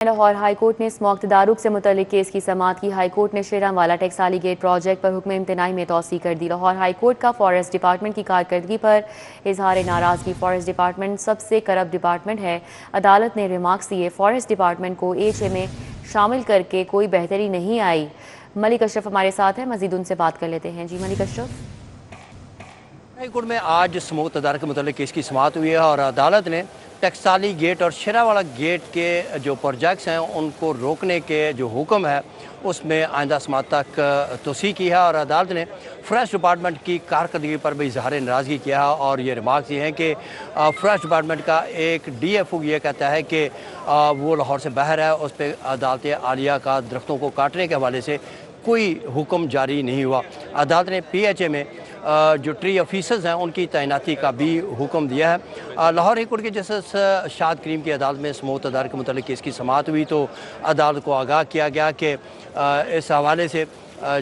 Lahore high court ने smoke तदारुक से मुतल्लिक case की समाअत की। हाई कोर्ट ने शेरांवाला टेक्साली गेट प्रोजेक्ट पर हुक्म इम्तनाई में तौसी कर दी। लाहौर हाई कोर्ट का फॉरेस्ट डिपार्टमेंट की कारकर्दगी पर इजहार नाराजगी। फॉरेस्ट डिपार्टमेंट सबसे करप्ट डिपार्टमेंट है। अदालत ने रिमार्क्स दिए। फॉरेस्ट डिपार्टमेंट को एच ए में शामिल करके कोई बेहतरी नहीं आई। मलिक अशरफ हमारे साथ है, मजीद उनसे बात कर लेते हैं। जी मलिक अशरफ। हाई कोर्ट में आज स्मोक तदारक के मुतल्लिक केस की समाअत हुई है और अदालत ने टकसाली गेट और शेरावाला गेट के जो प्रोजेक्ट्स हैं उनको रोकने के जो हुक्म है उसमें आइंदा समाअत तक तोसी की है। और अदालत ने फॉरेस्ट डिपार्टमेंट की कारकर्दगी पर भी इजहार नाराज़गी किया है और ये रिमार्क्स ये हैं कि फॉरेस्ट डिपार्टमेंट का एक DFO ये कहता है कि वो लाहौर से बाहर है, उस पर अदालत आलिया का दरख्तों को काटने के हवाले से कोई हुक्म जारी नहीं हुआ। अदालत ने PHA में जो ट्री ऑफिसर्स हैं उनकी तैनाती का भी हुक्म दिया है। लाहौर हाई कोर्ट के जस्टिस शाद करीम की अदालत में स्मोक तदारक के मुतल्लिक केस की समाअत हुई तो अदालत को आगाह किया गया कि इस हवाले से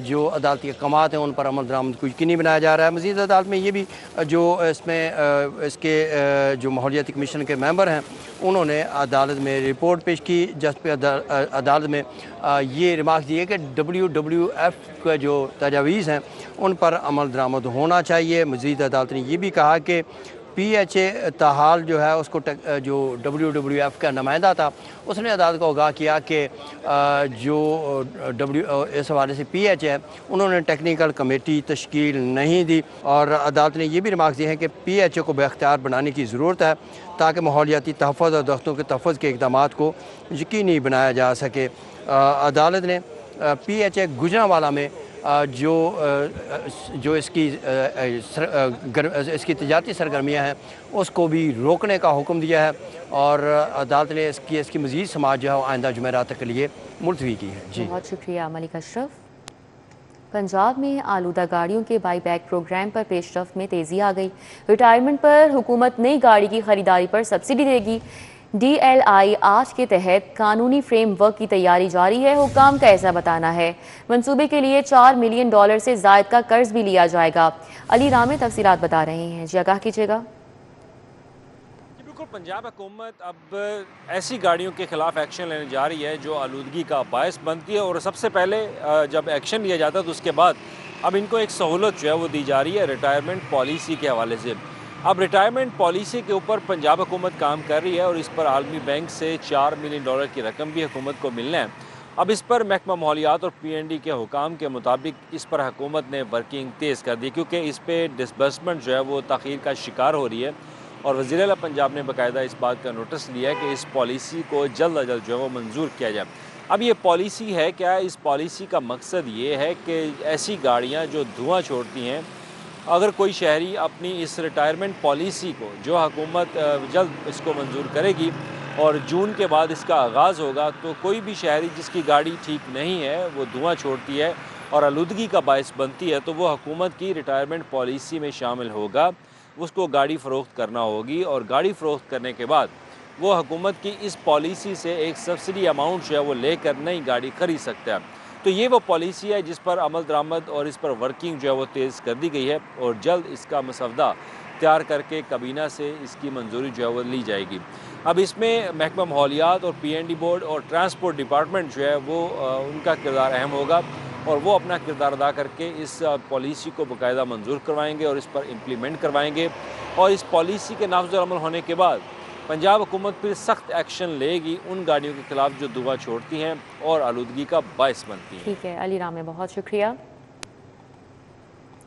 जो अदालती अहकामात हैं उन पर अमल दरामद को यकीनी बनाया जा रहा है। मज़ीद अदालत में ये भी जो इसमें इसके जो माहौलियाती कमीशन के मेंबर हैं उन्होंने अदालत में रिपोर्ट पेश की, जिस पर अदालत में ये रिमार्क दिए कि WWF का जो तजावीज़ हैं उन पर अमल दरामद होना चाहिए। मज़ीद अदालत ने यह भी कहा कि PHA ताहाल जो है उसको जो WWF का नुमाइंदा था उसने अदालत को आगाह किया कि जो इस हवाले से PHA है उन्होंने टेक्निकल कमेटी तश्कील नहीं दी। और अदालत ने यह भी रिमार्क दिए हैं कि PHA को बाख्तियार बनाने की ज़रूरत है ताकि माहौलियाती तहफ़्फ़ुज़ और दरख्तों के तहफ़्फ़ुज़ के इक़दाम को यकीनी बनाया जा सके। अदालत ने PHA गुजरांवाला में जो इसकी तजारती सरगर्मियाँ हैं उसको भी रोकने का हुक्म दिया है और अदालत ने इसकी मज़ीद समाअत जो है आइंदा जुमेरात के लिए मुलतवी की है। जी बहुत शुक्रिया मलिक अशरफ। पंजाब में आलूदा गाड़ियों के बाई बैक प्रोग्राम पर पेशरफ में तेज़ी आ गई। रिटायरमेंट पर हुकूमत नई गाड़ी की खरीदारी पर सब्सिडी देगी। DLI आज के तहत कानूनी फ्रेमवर्क की तैयारी जारी है। हुकाम का ऐसा बताना है मंसूबे के लिए $4 मिलियन से ज़ायद का कर्ज भी लिया जाएगा। अली रामे तफसीलात बता रहे हैं। जी आगाह कीजिएगा। बिल्कुल, पंजाब हुकूमत अब ऐसी गाड़ियों के खिलाफ एक्शन लेने जा रही है जो आलूदगी का बायस बनती है और सबसे पहले जब एक्शन लिया जाता है तो उसके बाद अब इनको एक सहूलत जो है वो दी जा रही है रिटायरमेंट पॉलिसी के हवाले से। अब रिटायरमेंट पॉलिसी के ऊपर पंजाब हुकूमत काम कर रही है और इस पर आलमी बैंक से $4 मिलियन की रकम भी हुकूमत को मिलना है। अब इस पर महकमा माहौलियात और PND के हुकाम के मुताबिक इस पर हुकूमत ने वर्किंग तेज़ कर दी क्योंकि इस पर डिसबर्समेंट जो है वो तख़ीर का शिकार हो रही है और वज़ीर आला पंजाब ने बाकायदा इस बात का नोटिस लिया है कि इस पॉलिसी को जल्द अज जल्द जो है वो मंजूर किया जाए। अब ये पॉलिसी है क्या? इस पॉलिसी का मकसद ये है कि ऐसी गाड़ियाँ जो धुआँ छोड़ती हैं, अगर कोई शहरी अपनी इस रिटायरमेंट पॉलिसी को जो हुकूमत जल्द इसको मंजूर करेगी और जून के बाद इसका आगाज़ होगा तो कोई भी शहरी जिसकी गाड़ी ठीक नहीं है, वो धुआँ छोड़ती है और आलूदगी का बायस बनती है तो वो हुकूमत की रिटायरमेंट पॉलिसी में शामिल होगा। उसको गाड़ी फ़रोख्त करना होगी और गाड़ी फ़रोख्त करने के बाद वो हुकूमत की इस पॉलिसी से एक सब्सिडी अमाउंट जो है वो लेकर नई गाड़ी ख़रीद सकता है। तो ये वो पॉलिसी है जिस पर अमल दरामद और इस पर वर्किंग जो है वो तेज़ कर दी गई है और जल्द इसका मसवदा तैयार करके काबीना से इसकी मंजूरी जो है वो ली जाएगी। अब इसमें महकमा माहौलियात और PND बोर्ड और ट्रांसपोर्ट डिपार्टमेंट जो है वो उनका किरदार अहम होगा और वो अपना किरदार अदा करके इस पॉलिसी को बाकायदा मंजूर करवाएंगे और इस पर इम्प्लीमेंट करवाएंगे और इस पॉलिसी के नाफिज़ अमल होने के बाद पंजाब हुकूमत फिर सख्त एक्शन लेगी उन गाड़ियों के खिलाफ जो धुआं छोड़ती हैं और आलूदगी का बायस बनती हैं। ठीक है अली रामे, बहुत शुक्रिया।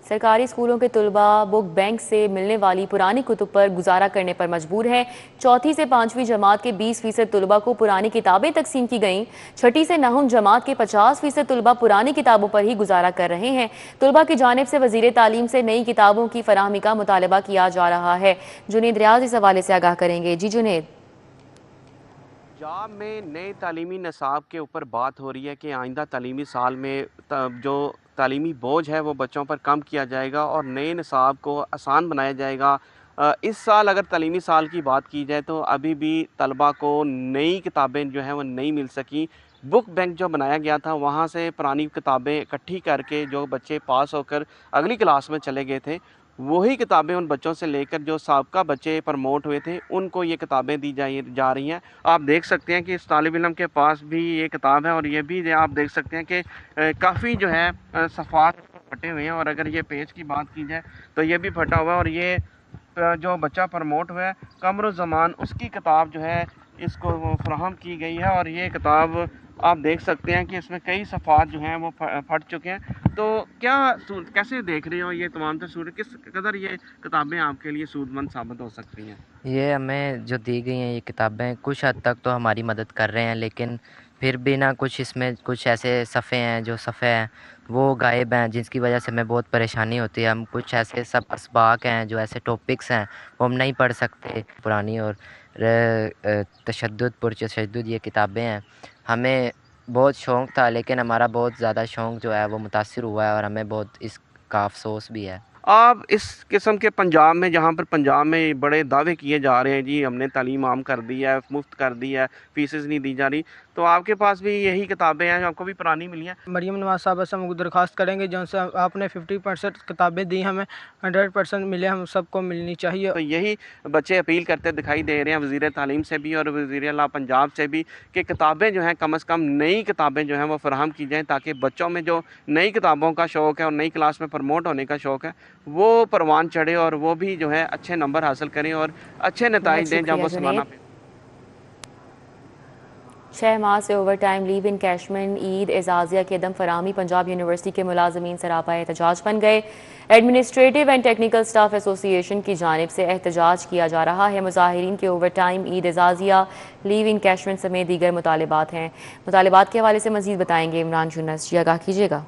सरकारी स्कूलों के तुलबा बुक बैंक से मिलने वाली पुरानी कुतुब पर गुजारा करने पर मजबूर हैं। चौथी से 5वीं जमात के 20% तुलबा को पुरानी किताबें तकसीम की गईं। छठी से 9वीं जमात के 50% तुलबा पुरानी किताबों पर ही गुजारा कर रहे हैं। तुलबा की जानिब से वजीर तालीम से नई किताबों की फराहमी का मुतालबा किया जा रहा है। जुनेद रियाज इस हवाले से आगाह करेंगे। जी जुनेद। पंजाब में नए तालीमी निसाब के ऊपर बात हो रही है कि आइंदा तालीमी साल में जो तालीमी बोझ है वो बच्चों पर कम किया जाएगा और नए निसाब को आसान बनाया जाएगा। इस साल अगर तालीमी साल की बात की जाए तो अभी भी तलबा को नई किताबें जो हैं वो नहीं मिल सकी। बुक बैंक जो बनाया गया था वहाँ से पुरानी किताबें इकट्ठी करके जो बच्चे पास होकर अगली क्लास में चले गए थे वही किताबें उन बच्चों से लेकर जो साबका बच्चे प्रमोट हुए थे उनको ये किताबें दी जा रही हैं। आप देख सकते हैं कि इस तालिब इल्म के पास भी ये किताब है और ये भी आप देख सकते हैं कि काफ़ी जो है सफ़ात फटे हुए हैं। और अगर ये पेज की बात की जाए तो ये भी फटा हुआ है। और ये जो बच्चा प्रमोट हुआ है कमरुज़्ज़मान, उसकी किताब जो है इसको फराहम की गई है। और ये किताब आप देख सकते हैं कि इसमें कई सफ़ात जो हैं वो फट चुके हैं। तो क्या कैसे देख रहे हो ये तमाम तस्वीर, किस कदर ये किताबें आपके लिए सूदमंद साबित हो सकती हैं? ये हमें जो दी गई हैं ये किताबें कुछ हद तक तो हमारी मदद कर रहे हैं, लेकिन फिर भी ना कुछ इसमें कुछ ऐसे सफ़े हैं जो सफ़े हैं वो गायब हैं, जिसकी वजह से हमें बहुत परेशानी होती है। हम कुछ ऐसे सब असबाक हैं जो ऐसे टॉपिक्स हैं वो हम नहीं पढ़ सकते। पुरानी और तशद्दुद पुरतशद्दुद ये किताबें हैं। हमें बहुत शौक़ था, लेकिन हमारा बहुत ज़्यादा शौक़ जो है वो मुतासिर हुआ है और हमें बहुत इसका अफसोस भी है। आप इस किस्म के पंजाब में, जहाँ पर पंजाब में बड़े दावे किए जा रहे हैं जी हमने तालीम आम कर दी है, मुफ्त कर दी है, फीसेस नहीं दी जा रही, तो आपके पास भी यही किताबें हैं जो आपको भी पुरानी मिली हैं? मरीम नवाज साहब से हम दरख्वास्त करेंगे जो से आपने 50% किताबें दी, हमें 100% मिले, हम सबको मिलनी चाहिए। तो यही बच्चे अपील करते दिखाई दे रहे हैं वज़ीर तालीम से भी और वज़ीर आला पंजाब से भी कि किताबें जो हैं कम से कम नई किताबें जो हैं वो फराहम की जाएँ, ताकि बच्चों में जो नई किताबों का शौक़ है और नई क्लास में प्रमोट होने का शौक़ है वो परवान चढ़े और वो भी जो है अच्छे नंबर हासिल करें और अच्छे नताइज दें जब वो सालाना। 6 माह से ओवर टाइम लीव इनकैशमेंट ईद एजाजिया की अदम फराहमी पंजाब यूनिवर्सिटी के मुलाजमीन सरापा एहतजाज बन गए। Administrative and technical staff association की जानिब से एहतजाज किया जा रहा है। मुजाहिरीन के ओवर टाइम ईद एजाजिया लीव इनकैशमेंट समेत दीगर मुतालिबात हैं। मुतालिबात के हवाले से मजीद बताएंगे इमरान जुन्नस जी, आगाह कीजिएगा।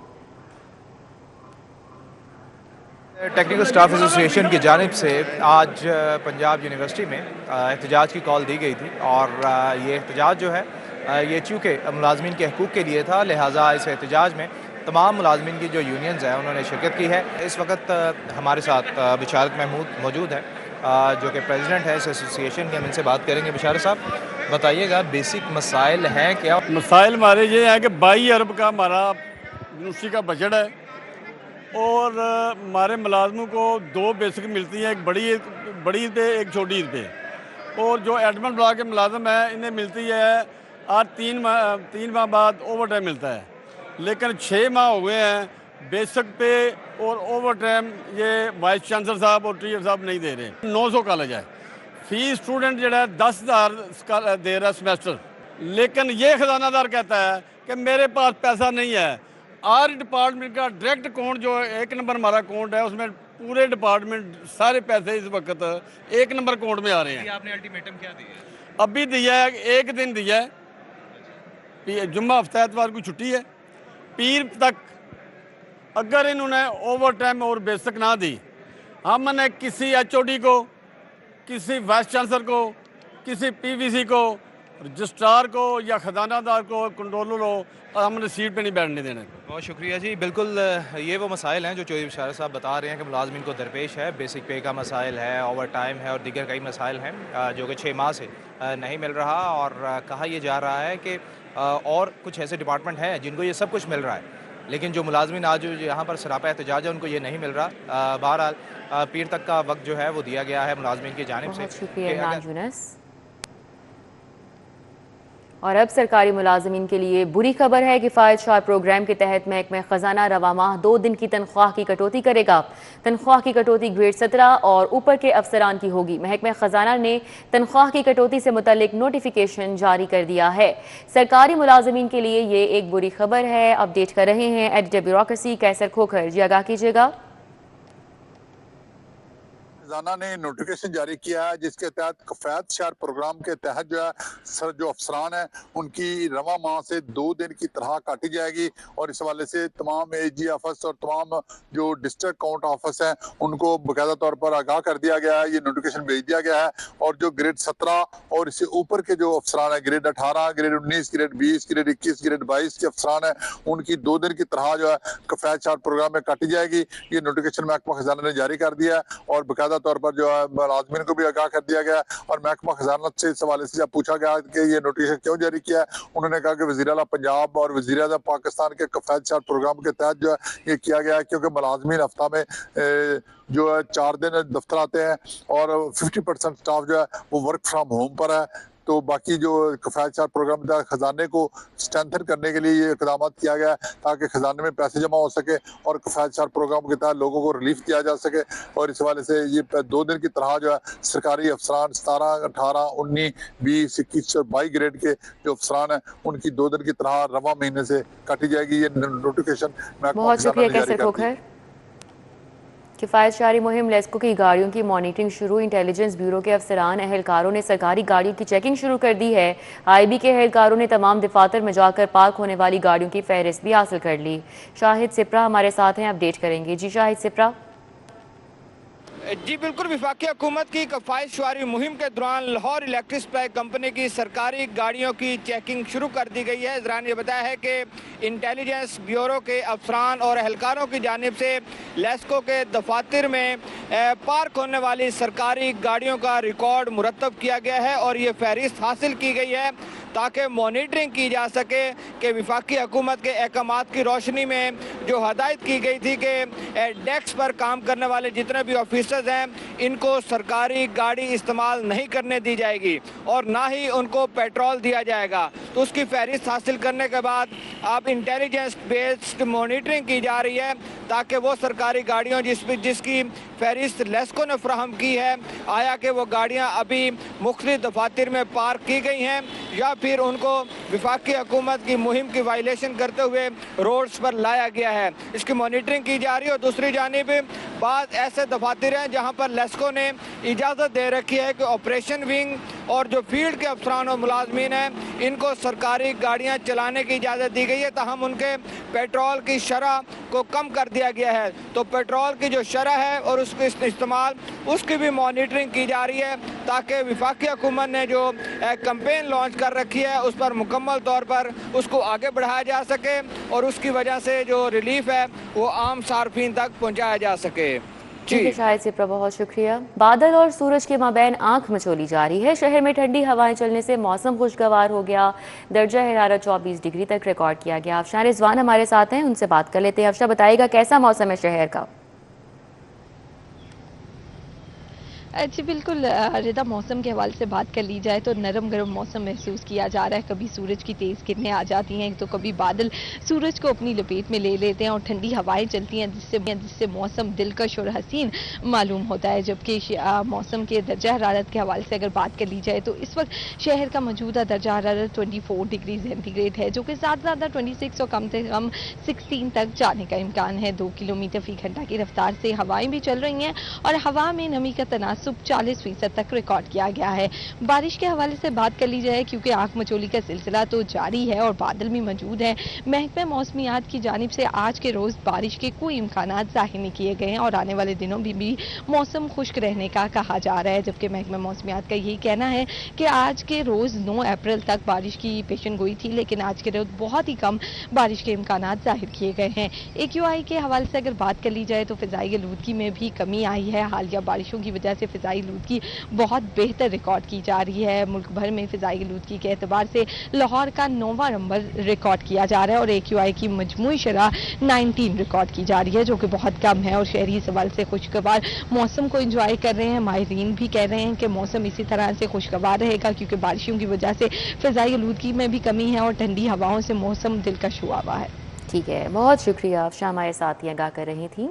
टेक्निकल स्टाफ एसोसिएशन की जानिब से आज पंजाब यूनिवर्सिटी में एहतजाज की कॉल दी गई थी और ये एहतजाज जो है ये चूँकि मुलाजमीन के हकूक़ के लिए था, लिहाजा इस एहतजाज में तमाम मुलाजमीन की जो यूनियंस हैं उन्होंने शिरकत की है। इस वक्त हमारे साथ बिशारत महमूद मौजूद है जो कि प्रेसिडेंट है इस एसोसिएशन के। हम इनसे बात करेंगे। बिशारत साहब, बताइएगा बेसिक मसाइल हैं क्या? मसाइल हमारे ये हैं कि 22 अरब का हमारा यूनिवर्सिटी का बजट है और हमारे मुलाजमों को 2 बेसिक मिलती हैं, एक बड़ी ईद पे, एक छोटी ईद पे। और जो एडमिन ब्लॉक के मुलाजम हैं इन्हें मिलती है आज 3 माह बाद ओवर टाइम मिलता है, लेकिन 6 माह हो गए हैं बेसिक पे और ओवर टाइम ये वाइस चांसलर साहब और टीचर साहब नहीं दे रहे। 900 कॉलेज है, फीस स्टूडेंट जो है 10,000 दे रहा है सेमेस्टर, लेकिन ये खजानादार कहता है कि मेरे पास पैसा नहीं है। आर डिपार्टमेंट का डायरेक्ट अकाउंट जो 1 नंबर हमारा अकाउंट है उसमें पूरे डिपार्टमेंट सारे पैसे इस वक्त 1 नंबर अकाउंट में आ रहे हैं। आपने अल्टीमेटम क्या दिया है? अभी दिया है, 1 दिन दिया है, जुम्मा हफ्ता एतवार को छुट्टी है, पीर तक अगर इन्होंने ओवर टाइम और बेसिक ना दी, हमने किसी HOD को, किसी वाइस चांसलर को, किसी PVC को, रजिस्ट्रार को या खजानादार को, कंट्रोलर को हमने सीट पे नहीं बैठने देने। बहुत शुक्रिया जी। बिल्कुल ये वो मसाइल हैं जो चौधरी बिशारत साहब बता रहे हैं कि मुलाजमीन को दरपेश है। बेसिक पे का मसाइल है, ओवर टाइम है और दीगर कई मसाइल हैं जो कि 6 माह से नहीं मिल रहा। और कहा यह जा रहा है कि और कुछ ऐसे डिपार्टमेंट हैं जिनको ये सब कुछ मिल रहा है, लेकिन जो मुलाजमीन आज यहाँ पर सरापा एहतजाज है उनको ये नहीं मिल रहा। बहरहाल पीर तक का वक्त जो है वो दिया गया है मुलाजमीन की जानिब से। और अब सरकारी मुलाजमीन के लिए बुरी खबर है। किफ़ायत शार प्रोग्राम के तहत महकमा ख़जाना रवा माह 2 दिन की तनख्वाह की कटौती करेगा। तनख्वाह की कटौती ग्रेड 17 और ऊपर के अफसरान की होगी। महकमा ख़जाना ने तनख्वाह की कटौती से मुतल्लिक नोटिफिकेशन जारी कर दिया है। सरकारी मुलाजमीन के लिए ये एक बुरी खबर है। अपडेट कर रहे हैं एडिटर ब्यूरोक्रेसी कैसर खोखर जी, आगाह कीजिएगा। खजाना ने नोटिफिकेशन जारी किया है जिसके तहत किफायत शार प्रोग्राम के तहत जो है सर जो अफसरान है उनकी रवा माह से 2 दिन की तनख्वाह काटी जाएगी। और इस हवाले से तमाम AG ऑफिस और तमाम जो डिस्ट्रिक्ट अकाउंट ऑफिस हैं उनको बाकायदा तौर पर आगाह कर दिया गया है, ये नोटिफिकेशन भेज दिया गया है। और जो ग्रेड 17 और इससे ऊपर के जो अफसरान है, grade 18, grade 19, grade 20, grade 21, grade 22 के अफसरान है, उनकी 2 दिन की तनख्वाह जो है किफायत शार प्रोग्राम में काटी जाएगी। ये नोटिफिकेशन महकमा खजाना ने जारी कर दिया है और बाकायदा तौर पर जो है मुलाजमीन को भी आगाह कर दिया गया और महकमा खजानत से इस हवाले से जब पूछा गया कि ये नोटिफिकेशन क्यों जारी किया है, उन्होंने कहा कि वज़ीर आला पंजाब और वज़ीर आज़म पाकिस्तान के कफ़ायत चार्ट प्रोग्राम के तहत जो है ये किया गया है, क्योंकि मुलाजमीन हफ्ता में जो है 4 दिन दफ्तर आते हैं और 50% स्टाफ जो है वो वर्क फ्रॉम होम पर है। तो बाकी जो कफ़ायत चार्ट प्रोग्राम था खजाने को स्ट्रेंथन करने के लिए ये इकदाम किया गया ताकि खजाने में पैसे जमा हो सके और कफ़ायत चार्ट प्रोग्राम के तहत लोगों को रिलीफ दिया जा सके। और इस हवाले से ये 2 दिन की तरह जो है सरकारी अफसरान 17, 18, 19, 20, 21 और 22 ग्रेड के जो अफसरान हैं उनकी 2 दिन की तरह रवा महीने से काटी जाएगी। ये नोटिफिकेशन बहुत शुक्रिया कैसर खोखर। किफ़ायत शारी मुहिम लेस्को की गाड़ियों की मॉनिटरिंग शुरू। इंटेलिजेंस ब्यूरो के अफसरान एहलकारों ने सरकारी गाड़ियों की चेकिंग शुरू कर दी है। IB के एहलकारों ने तमाम दफातर में जाकर पार्क होने वाली गाड़ियों की फहरिस्त भी हासिल कर ली। शाहिद सिप्रा हमारे साथ हैं, अपडेट करेंगे। जी शाहिद सिप्रा। जी बिल्कुल, वफाकी हुकूमत की कफ़ायत शुमारी मुहिम के दौरान लाहौर इलेक्ट्रिक सप्लाई कंपनी की सरकारी गाड़ियों की चेकिंग शुरू कर दी गई है। ज़रान ये बताया है कि इंटेलिजेंस ब्यूरो के अफसरान और एहलकारों की जानिब से लेस्को के दफातर में पार्क होने वाली सरकारी गाड़ियों का रिकॉर्ड मुरतब किया गया है और ये फहरिस्त हासिल की गई है ताकि मॉनिटरिंग की जा सके कि वफाकी हुकूमत के अहकामात की रोशनी में जो हदायत की गई थी कि डेस्क पर काम करने वाले जितने भी ऑफिसर्स हैं इनको सरकारी गाड़ी इस्तेमाल नहीं करने दी जाएगी और ना ही उनको पेट्रोल दिया जाएगा। तो उसकी फहरिस्त हासिल करने के बाद अब इंटेलिजेंस बेस्ड मॉनिटरिंग की जा रही है ताकि वो सरकारी गाड़ियों जिसकी फहरिस्त लेस्को ने फ्राहम की है, आया कि वो गाड़ियाँ अभी मुख्तलिफ दफातर में पार्क की गई हैं या फिर उनको वफाकी हुकूमत की मुहिम की वायलेशन करते हुए रोड्स पर लाया गया है, इसकी मॉनिटरिंग की जा रही है। और दूसरी जानिब बाद ऐसे दफातर हैं जहाँ पर लेस्को ने इजाज़त दे रखी है कि ऑपरेशन विंग और जो फील्ड के अफसरान और मुलाजमीन हैं इनको सरकारी गाड़ियाँ चलाने की इजाज़त दी गई है, ताहम उनके पेट्रोल की शरह को कम कर दिया गया है। तो पेट्रोल की जो शरह है और उसके इस्तेमाल उसकी भी मॉनिटरिंग की जा रही है ताकि वफाकी हुकूमत ने जो कैंपेन लॉन्च कर रखी है उस पर मुकम्मल तौर पर उसको आगे बढ़ाया जा सके और उसकी वजह से जो रिलीफ है वो आम सार्फिन तक पहुँचाया जा सके। ठीक है शाहिद सिप्रा, बहुत शुक्रिया। बादल और सूरज के माबैन आंख मचोली जा रही है। शहर में ठंडी हवाएं चलने से मौसम खुशगवार हो गया। दर्जा हरारत 24 डिग्री तक रिकॉर्ड किया गया। अफशा रिजवान हमारे साथ हैं, उनसे बात कर लेते हैं। अफशा बताइएगा कैसा मौसम है शहर का? जी बिल्कुल रिदा, मौसम के हवाले से बात कर ली जाए तो नरम गरम मौसम महसूस किया जा रहा है। कभी सूरज की तेज़ किरणें आ जाती हैं तो कभी बादल सूरज को अपनी लपेट में ले लेते हैं और ठंडी हवाएं चलती हैं जिससे मौसम दिलकश और हसीन मालूम होता है। जबकि मौसम के दर्जा हरारत के हवाले से अगर बात कर ली जाए तो इस वक्त शहर का मौजूदा दर्जा हरारत 24 डिग्री सेंटीग्रेड है, जो कि ज़्यादा 26 और कम से कम 16 तक जाने का इम्कान है। 2 किलोमीटर फी घंटा की रफ्तार से हवाएं भी चल रही हैं और हवा में नमी का तनासुब 40% तक रिकॉर्ड किया गया है। बारिश के हवाले से बात कर ली जाए क्योंकि आंख मचोली का सिलसिला तो जारी है और बादल भी मौजूद है। महकमा मौसमियात की जानिब से आज के रोज बारिश के कोई इम्कानात जाहिर नहीं किए गए हैं और आने वाले दिनों में भी मौसम खुश्क रहने का कहा जा रहा है। जबकि महकमा मौसमियात का यही कहना है कि आज के रोज 9 अप्रैल तक बारिश की पेशन गोई थी, लेकिन आज के रोज बहुत ही कम बारिश के इम्कानात जाहिर किए गए हैं। AQI के हवाले से अगर बात कर ली जाए तो फिजाई आलूदगी में भी कमी आई है। हालिया बारिशों की वजह से फिजाई आलूदगी बहुत बेहतर रिकॉर्ड की जा रही है। मुल्क भर में फिजाई आलूदगी के एतबार से लाहौर का 9वां नंबर रिकॉर्ड किया जा रहा है और AQI की मजमूई शरह 19 रिकॉर्ड की जा रही है, जो कि बहुत कम है। और शहरी इस सवाल से खुशगवार मौसम को एंजॉय कर रहे हैं। माहिरीन भी कह रहे हैं कि मौसम इसी तरह से खुशगवार रहेगा क्योंकि बारिशों की वजह से फिजाई आलूदगी में भी कमी है और ठंडी हवाओं से मौसम दिलकश हुआ है। ठीक है, बहुत शुक्रिया। आप हमारे साथ ही आगाह कर रही थी।